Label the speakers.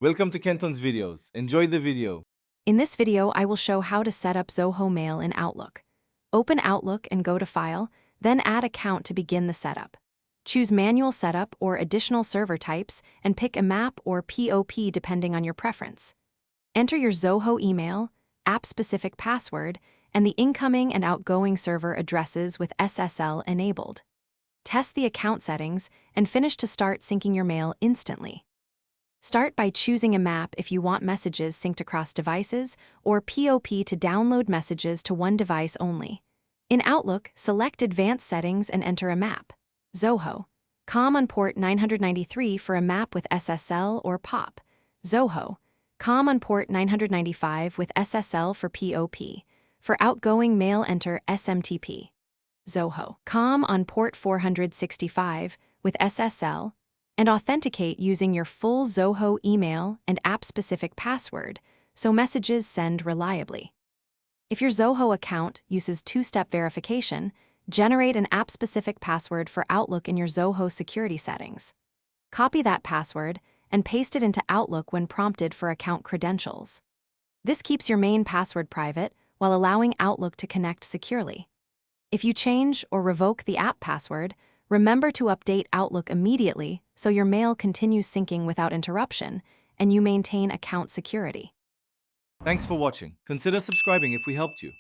Speaker 1: Welcome to Kenton's videos. Enjoy the video.
Speaker 2: In this video, I will show how to set up Zoho Mail in Outlook. Open Outlook and go to File, then Add Account to begin the setup. Choose Manual Setup or Additional Server Types and pick a map or POP depending on your preference. Enter your Zoho email, app-specific password, and the incoming and outgoing server addresses with SSL enabled. Test the account settings and finish to start syncing your mail instantly. Start by choosing a map if you want messages synced across devices, or POP to download messages to one device only. In Outlook, select Advanced Settings and enter a map. Zoho. COM on port 993 for a map with SSL or POP. Zoho. COM on port 995 with SSL for POP. For outgoing mail, enter SMTP. Zoho. COM on port 465 with SSL, and authenticate using your full Zoho email and app-specific password so messages send reliably. If your Zoho account uses two-step verification, generate an app-specific password for Outlook in your Zoho security settings. Copy that password and paste it into Outlook when prompted for account credentials. This keeps your main password private while allowing Outlook to connect securely. If you change or revoke the app password, remember to update Outlook immediately so your mail continues syncing without interruption and you maintain account security.
Speaker 1: Thanks for watching. Consider subscribing if we helped you.